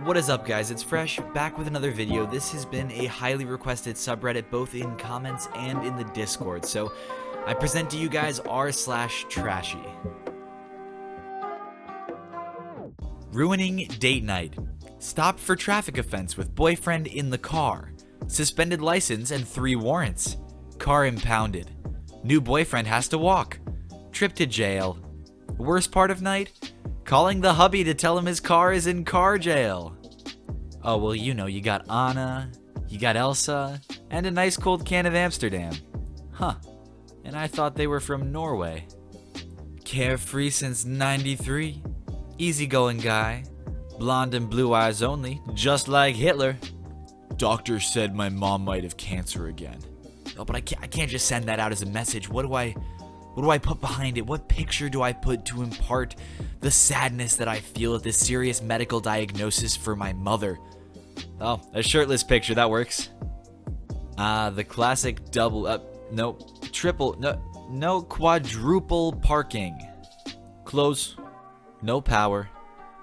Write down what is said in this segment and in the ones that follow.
What is up, guys? It's Fresh, back with another video. This has been a highly requested subreddit both in comments and in the Discord, so I present to you guys r/Trashy. Ruining date night. Stopped for traffic offense with boyfriend in the car. Suspended license and 3 warrants. Car impounded. New boyfriend has to walk. Trip to jail. Worst part of night? Calling the hubby to tell him his car is in car jail. Oh, well, you know, you got Anna, you got Elsa, and a nice cold can of Amsterdam. Huh, and I thought they were from Norway. Carefree since '93. Easygoing guy. Blonde and blue eyes only, just like Hitler. Doctor said my mom might have cancer again. Oh, but I can't just send that out as a message. What do I put behind it? What picture do I put to impart the sadness that I feel at this serious medical diagnosis for my mother? Oh, a shirtless picture, that works. The classic quadruple parking. Close. No power.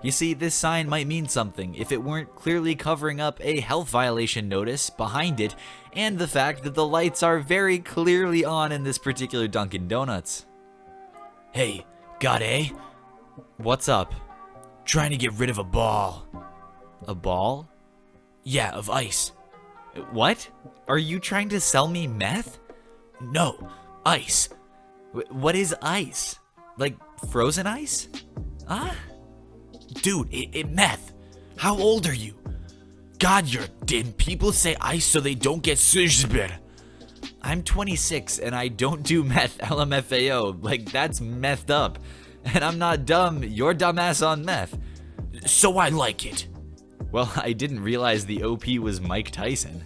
You see, this sign might mean something if it weren't clearly covering up a health violation notice behind it and the fact that the lights are very clearly on in this particular Dunkin' Donuts. Hey, got A? What's up? Trying to get rid of a ball. A ball? Yeah, of ice. What? Are you trying to sell me meth? No, ice. What is ice? Like frozen ice? Huh? Dude, it meth. How old are you? God, you're dim. People say ice so they don't get suspended. I'm 26 and I don't do meth, LMFAO. Like, that's methed up. And I'm not dumb. You're dumbass on meth. So I like it. Well, I didn't realize the OP was Mike Tyson.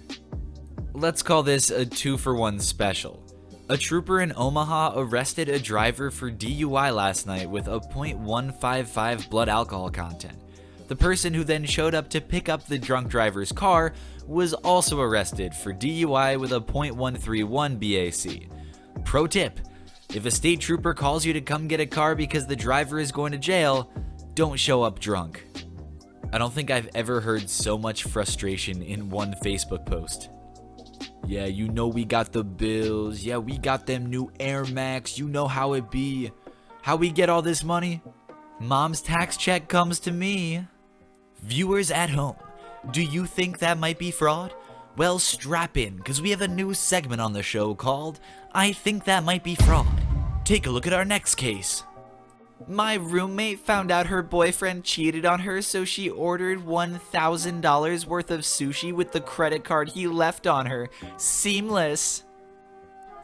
Let's call this a 2-for-1 special. A trooper in Omaha arrested a driver for DUI last night with a .155 blood alcohol content. The person who then showed up to pick up the drunk driver's car was also arrested for DUI with a .131 BAC. Pro tip: if a state trooper calls you to come get a car because the driver is going to jail, don't show up drunk. I don't think I've ever heard so much frustration in one Facebook post. Yeah, you know we got the bills. Yeah, we got them new Air Max. You know how it be. How we get all this money? Mom's tax check comes to me. Viewers at home, do you think that might be fraud? Well, strap in, because we have a new segment on the show called I Think That Might Be Fraud. Take a look at our next case. My roommate found out her boyfriend cheated on her, so she ordered $1,000 worth of sushi with the credit card he left on her. Seamless.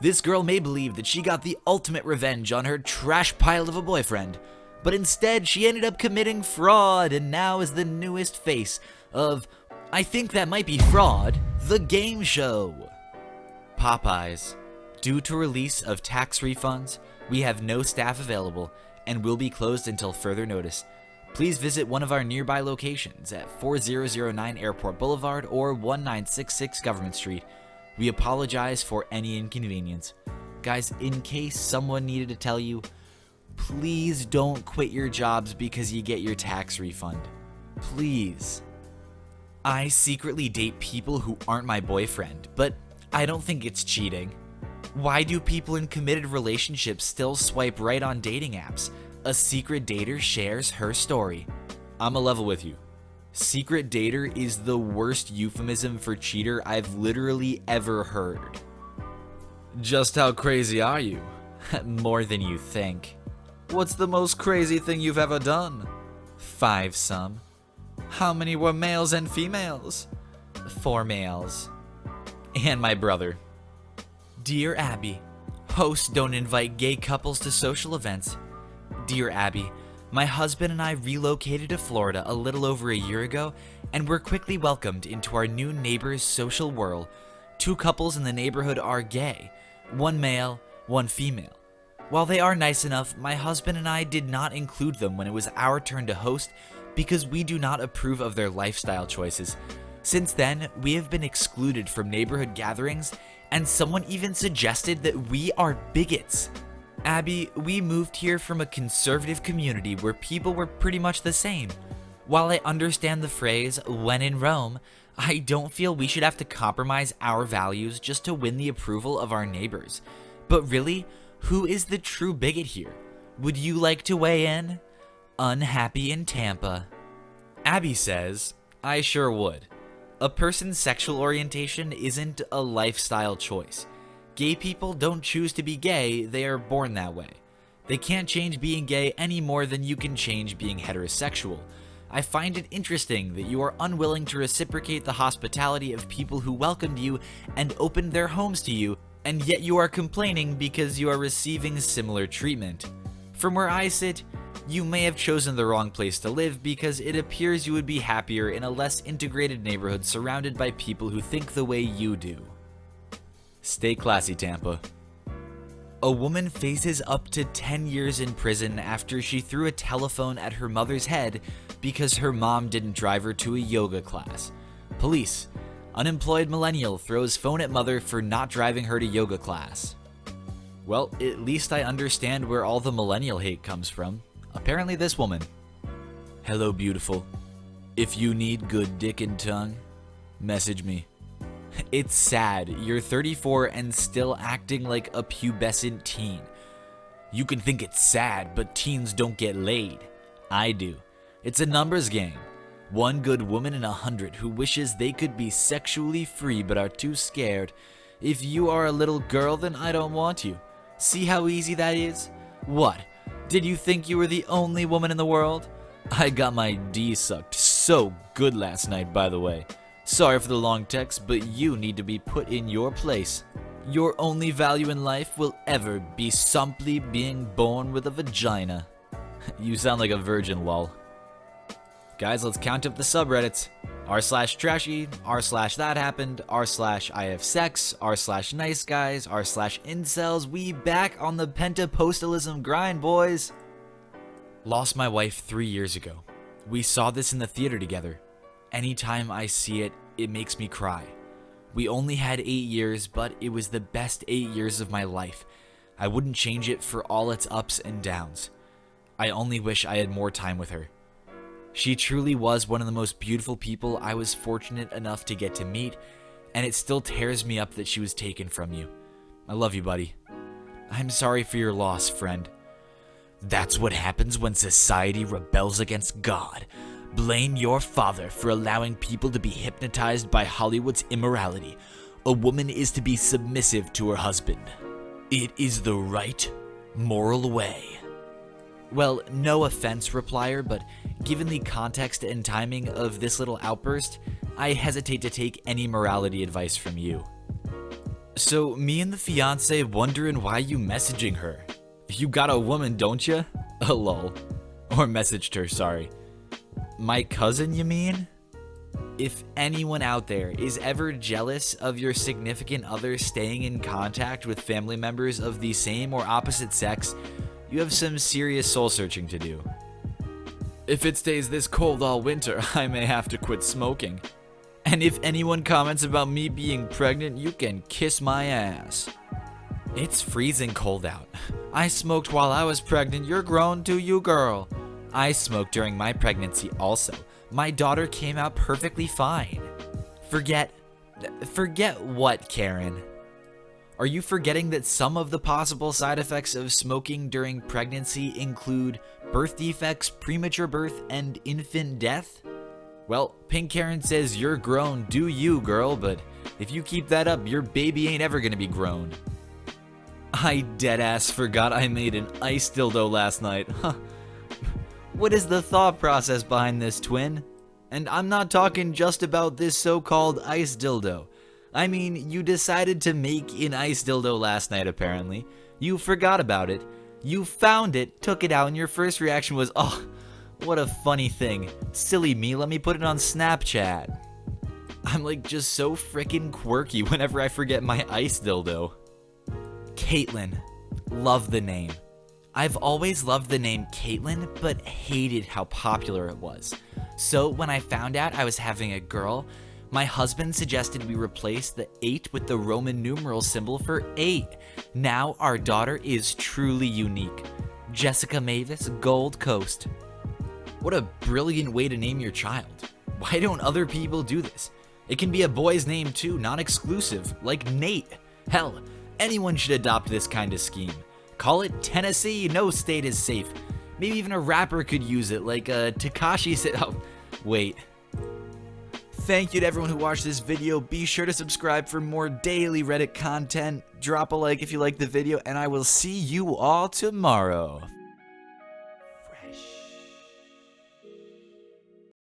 This girl may believe that she got the ultimate revenge on her trash pile of a boyfriend, but instead she ended up committing fraud and now is the newest face of I Think That Might Be Fraud, the game show. Popeyes. Due to release of tax refunds, we have no staff available and will be closed until further notice. Please visit one of our nearby locations at 4009 Airport Boulevard or 1966 Government Street. We apologize for any inconvenience. Guys, in case someone needed to tell you, please don't quit your jobs because you get your tax refund. Please. I secretly date people who aren't my boyfriend, but I don't think it's cheating. Why do people in committed relationships still swipe right on dating apps? A secret dater shares her story. I'm a level with you. Secret dater is the worst euphemism for cheater I've literally ever heard. Just how crazy are you? More than you think. What's the most crazy thing you've ever done? 5 some. How many were males and females? 4 males. And my brother. Dear Abby, hosts don't invite gay couples to social events. Dear Abby, my husband and I relocated to Florida a little over a year ago and were quickly welcomed into our new neighbor's social whirl. 2 couples in the neighborhood are gay, 1 male, 1 female. While they are nice enough, my husband and I did not include them when it was our turn to host because we do not approve of their lifestyle choices. Since then, we have been excluded from neighborhood gatherings, and someone even suggested that we are bigots. Abby, we moved here from a conservative community where people were pretty much the same. While I understand the phrase, when in Rome, I don't feel we should have to compromise our values just to win the approval of our neighbors. But really, who is the true bigot here? Would you like to weigh in? Unhappy in Tampa. Abby says, I sure would. A person's sexual orientation isn't a lifestyle choice. Gay people don't choose to be gay, they are born that way. They can't change being gay any more than you can change being heterosexual. I find it interesting that you are unwilling to reciprocate the hospitality of people who welcomed you and opened their homes to you, and yet you are complaining because you are receiving similar treatment. From where I sit, you may have chosen the wrong place to live because it appears you would be happier in a less integrated neighborhood surrounded by people who think the way you do. Stay classy, Tampa. A woman faces up to 10 years in prison after she threw a telephone at her mother's head because her mom didn't drive her to a yoga class. Police. Unemployed millennial throws phone at mother for not driving her to yoga class. Well, at least I understand where all the millennial hate comes from. Apparently this woman. Hello, beautiful. If you need good dick and tongue, message me. It's sad, you're 34 and still acting like a pubescent teen. You can think it's sad, but teens don't get laid. I do. It's a numbers game. One good woman in 100 who wishes they could be sexually free but are too scared. If you are a little girl, then I don't want you. See how easy that is? What? Did you think you were the only woman in the world? I got my D sucked so good last night, by the way. Sorry for the long text, but you need to be put in your place. Your only value in life will ever be simply being born with a vagina. You sound like a virgin, lol. Guys, let's count up the subreddits. r/trashy, r/that happened, r/I have sex, r/nice guys, r/incels. We back on the pentapostalism grind, boys. Lost my wife 3 years ago. We saw this in the theater together. Anytime I see it, it makes me cry. We only had 8 years, but it was the best 8 years of my life. I wouldn't change it for all its ups and downs. I only wish I had more time with her. She truly was one of the most beautiful people I was fortunate enough to get to meet, and it still tears me up that she was taken from you. I love you, buddy. I'm sorry for your loss, friend. That's what happens when society rebels against God. Blame your father for allowing people to be hypnotized by Hollywood's immorality. A woman is to be submissive to her husband. It is the right, moral way. Well, no offense, replier, but given the context and timing of this little outburst, I hesitate to take any morality advice from you. So, me and the fiance wondering why you messaging her. You got a woman, don't ya? Lol. Or messaged her, sorry. My cousin, you mean? If anyone out there is ever jealous of your significant other staying in contact with family members of the same or opposite sex, you have some serious soul searching to do. If it stays this cold all winter, I may have to quit smoking. And if anyone comments about me being pregnant, you can kiss my ass. It's freezing cold out. I smoked while I was pregnant. You're grown, do you, girl? I smoked during my pregnancy also. My daughter came out perfectly fine. Forget what, Karen? Are you forgetting that some of the possible side effects of smoking during pregnancy include birth defects, premature birth, and infant death? Well, Pink Karen says you're grown, do you, girl, but if you keep that up, your baby ain't ever gonna be grown. I deadass forgot I made an ice dildo last night. Huh. What is the thought process behind this, twin? And I'm not talking just about this so-called ice dildo. I mean, you decided to make an ice dildo last night, apparently. You forgot about it. You found it, took it out, and your first reaction was, oh, what a funny thing. Silly me, let me put it on Snapchat. I'm like just so freaking quirky whenever I forget my ice dildo. Caitlin. Love the name. I've always loved the name Caitlin, but hated how popular it was. So when I found out I was having a girl, my husband suggested we replace the 8 with the Roman numeral symbol for 8. Now our daughter is truly unique. Jessica Mavis, Gold Coast. What a brilliant way to name your child. Why don't other people do this? It can be a boy's name too, non-exclusive, like Nate. Hell, anyone should adopt this kind of scheme. Call it Tennessee, no state is safe. Maybe even a rapper could use it, like Tekashi said. Oh, wait. Thank you to everyone who watched this video. Be sure to subscribe for more daily Reddit content. Drop a like if you liked the video, and I will see you all tomorrow.